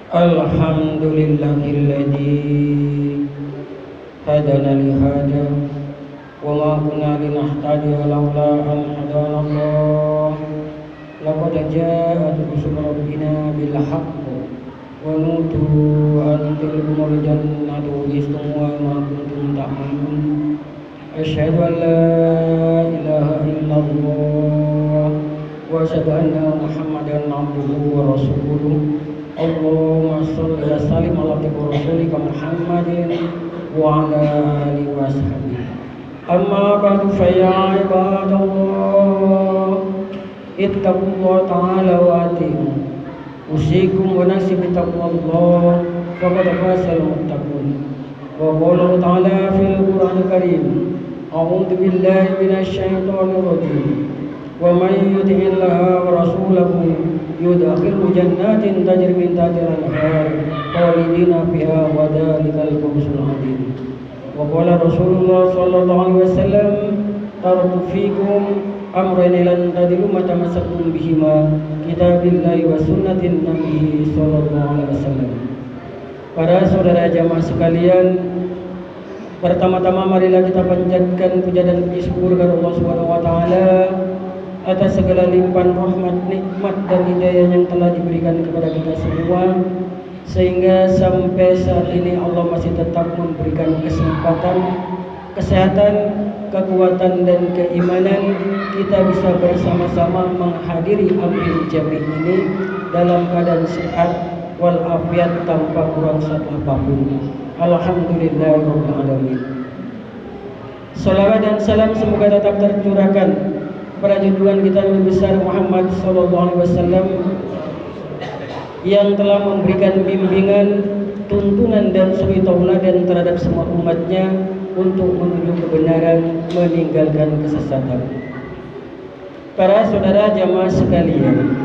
Alhamdulillahilladzi hadana li hada wa ma kunna linahtadiya laula an hadana Allah. Laqad ja'at rusulu rabbina bil haqq wa nutu an tilkumul jannatu istumuha ma kuntum ta'malun. Asyhadu an la ilaha illallah wa asyhadu anna Muhammadan abduhu wa rasuluh. Allahumma sholli wa sallim ala rasulika Muhammadin wa ala alihi wa sahbihi. Amma ba'du fa ya ibadallah ittaqullaha ta'ala wa ati'u. Usikum wa nafsi bi taqwallah faqad fazal muttaqun. Wa qala ta'ala fil Qur'anil Karim, a'udzu billahi minasy syaithanir rajim. Wa may yuti'illaha wa rasulahu yudkhilhu jannatin tajri min tahtiha al-anhar khalidina fiha wa dzalikal fawzul 'adzim. Wa qala Rasulullah sallallahu alaihi wasallam, taraktu fikum amrayn lan tadillu ma tamassaktum bihima, kitabillahi wa sunnatin nabi sallallahu alaihi wasallam. Para saudara jamaah sekalian, pertama-tama marilah kita panjatkan puja dan puji syukur kepada Allah Subhanahu wa taala atas segala limpahan rahmat, nikmat dan hidayah yang telah diberikan kepada kita semua, sehingga sampai saat ini Allah masih tetap memberikan kesempatan, kesehatan, kekuatan dan keimanan kita bisa bersama-sama menghadiri amil jami ini dalam keadaan sehat walafiat tanpa kurang satu apapun. Alhamdulillahirabbil alamin. Salawat dan salam semoga tetap tercurahkan pada junjungan kita Nabi besar Muhammad sallallahu alaihi wasallam yang telah memberikan bimbingan, tuntunan dan suri tauladan terhadap semua umatnya untuk menuju kebenaran, meninggalkan kesesatan. Para saudara jamaah sekalian,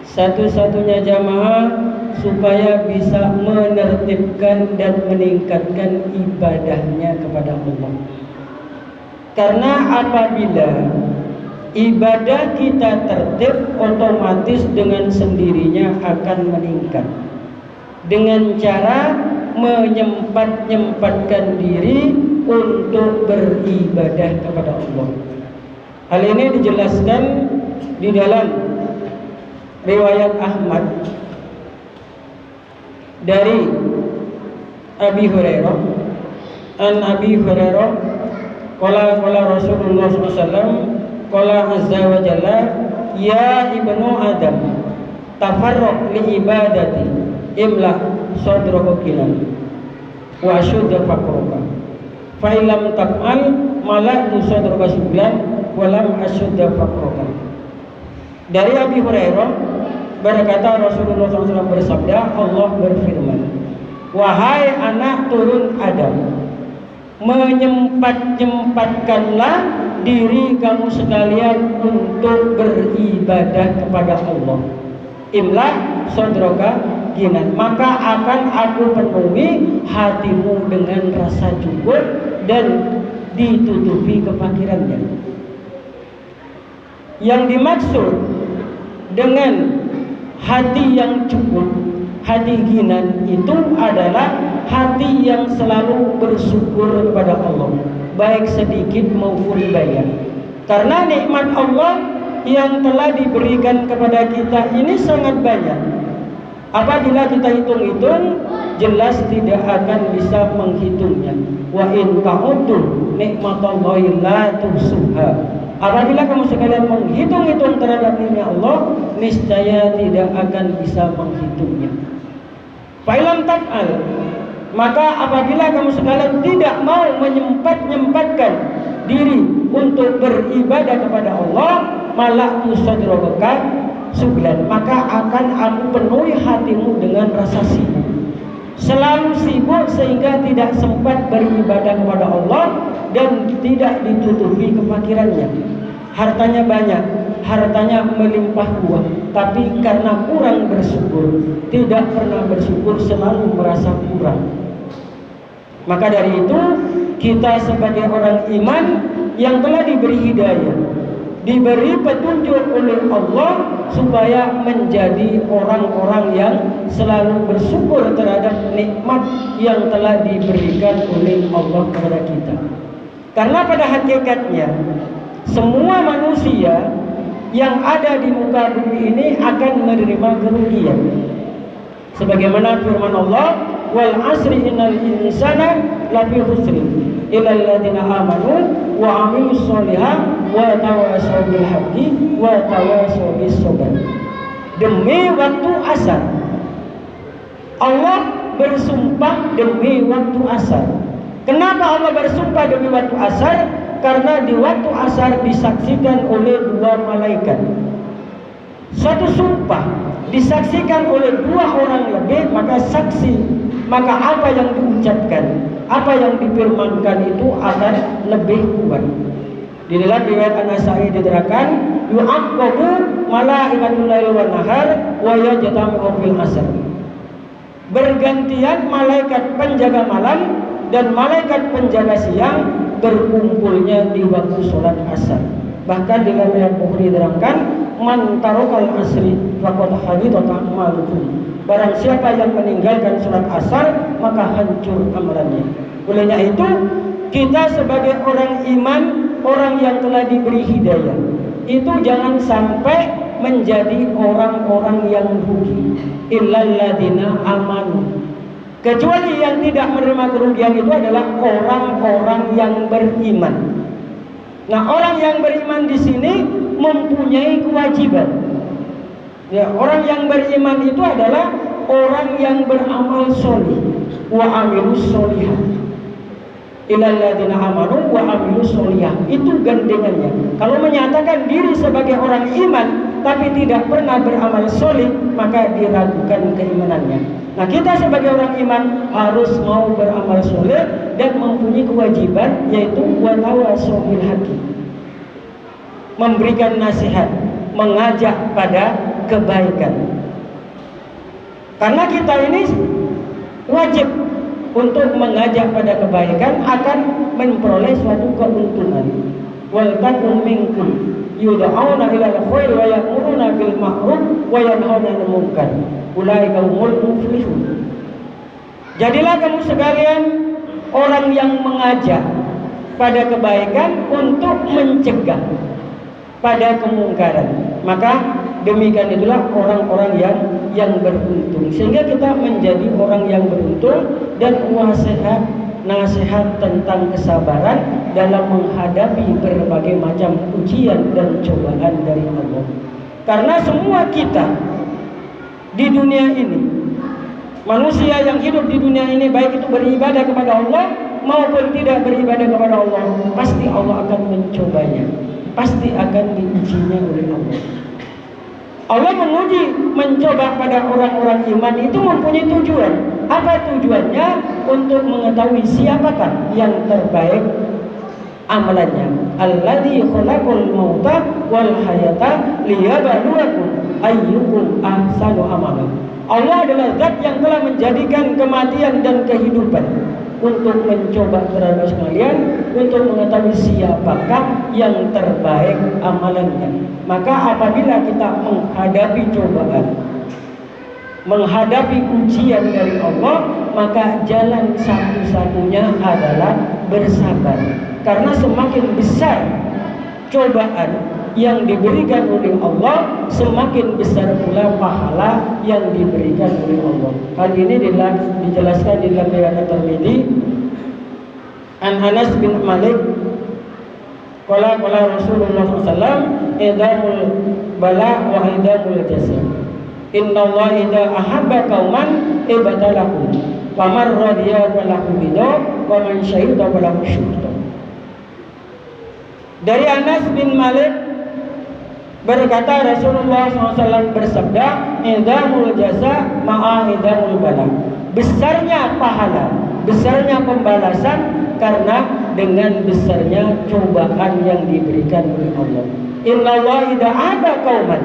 satu-satunya jamaah supaya bisa menertibkan dan meningkatkan ibadahnya kepada Allah. Karena apabila ibadah kita tertib, otomatis dengan sendirinya akan meningkat dengan cara menyempatkan diri untuk beribadah kepada Allah. Hal ini dijelaskan di dalam riwayat Ahmad dari Abi Hurairah, an Abi Hurairah qala Rasulullah SAW, qala azza wa jalla, ya ibnu adam tafarraq li ibadati imla sadraka kilan wa syudda faqruka fa illam taf'al mala'tu sadraka sublan wa lam asyudda faqruka. Dari Abi Hurairah berkata, Rasulullah SAW bersabda, Allah berfirman, wahai anak turun Adam, menyempatkanlah diri kamu sekalian untuk beribadah kepada Allah. Imla sodroka ginan, maka akan aku penuhi hatimu dengan rasa cukup dan ditutupi kefakirannya. Yang dimaksud dengan hati yang cukup, hati ginan itu adalah hati yang selalu bersyukur kepada Allah, baik sedikit maupun banyak. Karena nikmat Allah yang telah diberikan kepada kita ini sangat banyak. Apabila kita hitung-hitung, jelas tidak akan bisa menghitungnya. Wa in ta'uddu nikmatallahi la tuhsuha. Apabila kamu sekalian menghitung-hitung terhadap nikmat Allah, niscaya tidak akan bisa menghitungnya. Fa'ilam taf'al, maka apabila kamu sekalian tidak mau menyempatkan diri untuk beribadah kepada Allah, mala'tu sadraka sublan, maka akan aku penuhi hatimu dengan rasa sibuk, selalu sibuk sehingga tidak sempat beribadah kepada Allah dan tidak ditutupi kefakirannya. Hartanya banyak, hartanya melimpah ruah, tapi karena kurang bersyukur, tidak pernah bersyukur, selalu merasa kurang. Maka dari itu, kita sebagai orang iman yang telah diberi hidayah, diberi petunjuk oleh Allah supaya menjadi orang-orang yang selalu bersyukur terhadap nikmat yang telah diberikan oleh Allah kepada kita. Karena pada hakikatnya semua manusia yang ada di muka bumi ini akan menerima kerugian. Sebagaimana firman Allah, wal asri innal insana lafi khusrin illa alladziina aamanu wa 'amilus sholihat wa tawassaw bil haqqi wa tawassaw bis sabr. Demi waktu asar, Allah bersumpah demi waktu asar. Kenapa Allah bersumpah demi waktu asar? Karena di waktu asar disaksikan oleh dua malaikat. Suatu sumpah disaksikan oleh dua orang lebih, maka apa yang diucapkan, apa yang difirmankan itu akan lebih kuat. Di dalam riwayat An-Nasa'i diterangkan, yu'aqqabu malaikatul lail wan nahar wa yajtami'u fil asr. Bergantian malaikat penjaga malam dan malaikat penjaga siang berkumpulnya di waktu sholat asar. Bahkan di dalam riwayat Bukhari diterangkan, man tarokal asri faqad habitat a'maluhu. Barang siapa yang meninggalkan sholat asar, maka hancur amalannya. Olehnya itu, kita sebagai orang iman, orang yang telah diberi hidayah, itu jangan sampai menjadi orang-orang yang rugi. Illal ladzina amanu. Kecuali yang tidak menerima kerugian itu adalah orang-orang yang beriman. Nah, orang yang beriman di sini mempunyai kewajiban. Ya, orang yang beriman itu adalah orang yang beramal sholih wa amilus sholihat. Illal ladzina amanu wa amilus sholihat. Itu gandengannya. Kalau menyatakan diri sebagai orang iman tapi tidak pernah beramal sholih, maka diragukan keimanannya. Nah, kita sebagai orang iman harus mau beramal soleh dan mempunyai kewajiban, yaitu watawasau bil haqqi, memberikan nasihat, mengajak pada kebaikan. Karena kita ini wajib untuk mengajak pada kebaikan akan memperoleh suatu keuntungan. Wal takum minkum yud'auna ilal khair wa ya'muruna bil ma'ruf wa yanhauna 'anil munkar. Ulaika humul muflihun. Jadilah kamu sekalian orang yang mengajak pada kebaikan untuk mencegah pada kemungkaran. Maka demikian itulah orang-orang yang beruntung. Sehingga kita menjadi orang yang beruntung dan nasihat tentang kesabaran dalam menghadapi berbagai macam ujian dan cobaan dari Allah. Karena semua kita di dunia ini, manusia yang hidup di dunia ini, baik itu beribadah kepada Allah maupun tidak beribadah kepada Allah, pasti Allah akan mencobanya, pasti akan diujinya oleh Allah. Allah mencoba pada orang-orang iman itu mempunyai tujuan. Apa tujuannya? Untuk mengetahui siapakah yang terbaik amalannya. Alladzi khalaqal mauta wal hayata liyabluwakum ayyukum ahsanu amala. Allah adalah zat yang telah menjadikan kematian dan kehidupan untuk mencoba terhadap sekalian, untuk mengetahui siapakah yang terbaik amalannya. Maka apabila kita menghadapi cobaan, menghadapi ujian dari Allah, maka jalan satu-satunya adalah bersabar. Karena semakin besar cobaan yang diberikan oleh Allah, semakin besar pula pahala yang diberikan oleh Allah. Hal ini dijelaskan di dalam riwayat Tirmidzi an Anas bin Malik qala Rasulullah SAW idamul bala wa idamul jazaa. Innallaha idza ahabba qauman ibtalahu faman radiya falahu ridha wa man syahida falahu syuhud. Dari Anas bin Malik berkata, Rasulullah SAW bersabda, idamul jaza ma'a idamul bala. Besarnya pahala, besarnya pembalasan karena dengan besarnya cobaan yang diberikan oleh Allah. Innallaha idza ada qauman,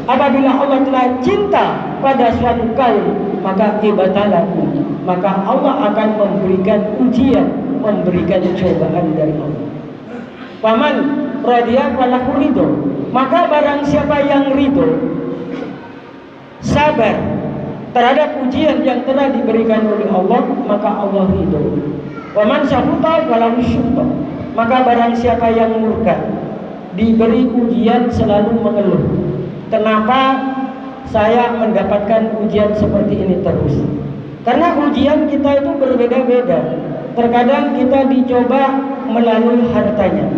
apabila Allah telah cinta pada suatu kaum, maka ibtalahu, maka Allah akan memberikan ujian, memberikan cobaan dari Allah. Paman radiya falahu ridho. Maka barang siapa yang ridho, sabar terhadap ujian yang telah diberikan oleh Allah, maka Allah ridho. Wa man sakhata falahu syuhta. Maka barang siapa yang murka, diberi ujian selalu mengeluh. Kenapa saya mendapatkan ujian seperti ini terus? Karena ujian kita itu berbeda-beda. Terkadang kita dicoba melalui hartanya,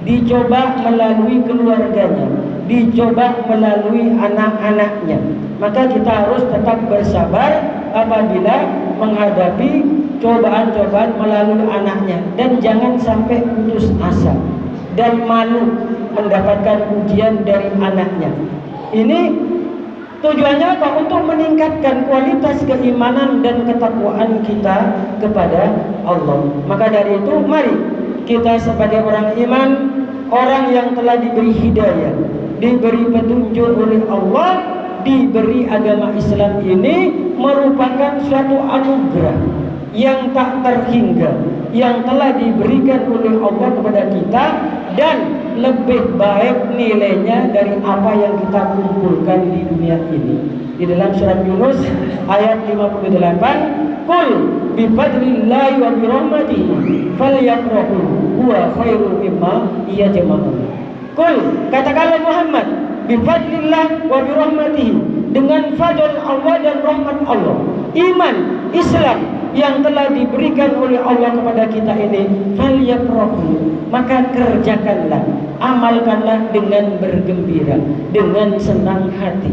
dicoba melalui keluarganya, dicoba melalui anak-anaknya. Maka kita harus tetap bersabar apabila menghadapi cobaan-cobaan melalui anaknya, dan jangan sampai putus asa dan malu mendapatkan ujian dari anaknya. Ini tujuannya apa? Untuk meningkatkan kualitas keimanan dan ketakwaan kita kepada Allah. Maka dari itu, mari kita sebagai orang iman, orang yang telah diberi hidayah, diberi petunjuk oleh Allah, diberi agama Islam ini merupakan suatu anugerah yang tak terhingga, yang telah diberikan oleh Allah kepada kita, dan lebih baik nilainya dari apa yang kita kumpulkan di dunia ini. Di dalam surat Yunus ayat 58, qul bi fadlillahi wa bi rahmatihi falyafrahu huwa khairun mimma yajma'un. Qul, katakanlah Muhammad, bi fadlillah wa bi rahmatihi, dengan fadl Allah dan rahmat Allah, iman Islam yang telah diberikan oleh Allah kepada kita ini, falyafrahu, maka kerjakanlah, amalkanlah dengan bergembira, dengan senang hati.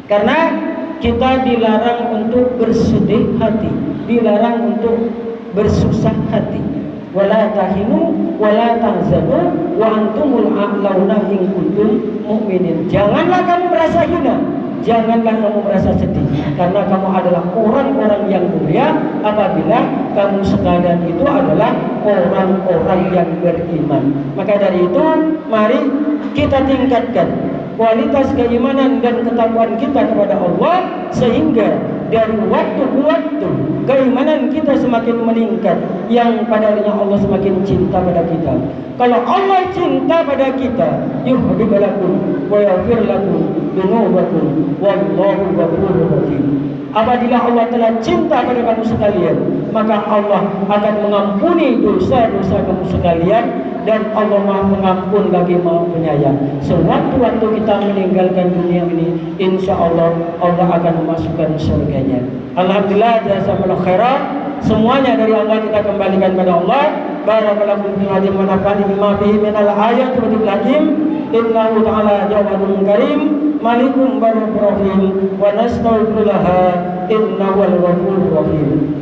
Karena kita dilarang untuk bersedih hati, dilarang untuk bersusah hati. Wala tahinu wala tahzanu wa antumul a'launa in kuntum mu'minin. Janganlah kamu merasa hina, janganlah kamu merasa sedih, karena kamu adalah orang-orang yang mulia apabila kamu sekalian itu adalah orang-orang yang beriman. Maka dari itu, mari kita tingkatkan kualitas keimanan dan ketakwaan kita kepada Allah, sehingga dari waktu ke waktu keimanan kita semakin meningkat, yang padanya Allah semakin cinta pada kita. Kalau Allah cinta pada kita, yuhibbu lakum wa yaghfir lakum dunubakum wallahu ghafurur rahim. Apabila Allah telah cinta pada kamu sekalian, maka Allah akan mengampuni dosa-dosa kamu sekalian, dan Allah Maha Pengampun lagi Maha Penyayang. Sewaktu-waktu kita meninggalkan dunia ini, insya Allah Allah akan memasukkan surganya. Alhamdulillah, jazakumullah khairan. Semuanya dari Allah kita kembalikan pada Allah. Barakallahu fiikum wa nafa'ani bima fihi minal ayati wa dzikril hakim. Innahu ta'ala jawadun karim, malikum barur rahim, wa nastaghfirullah, innahu al-ghafurur rahim.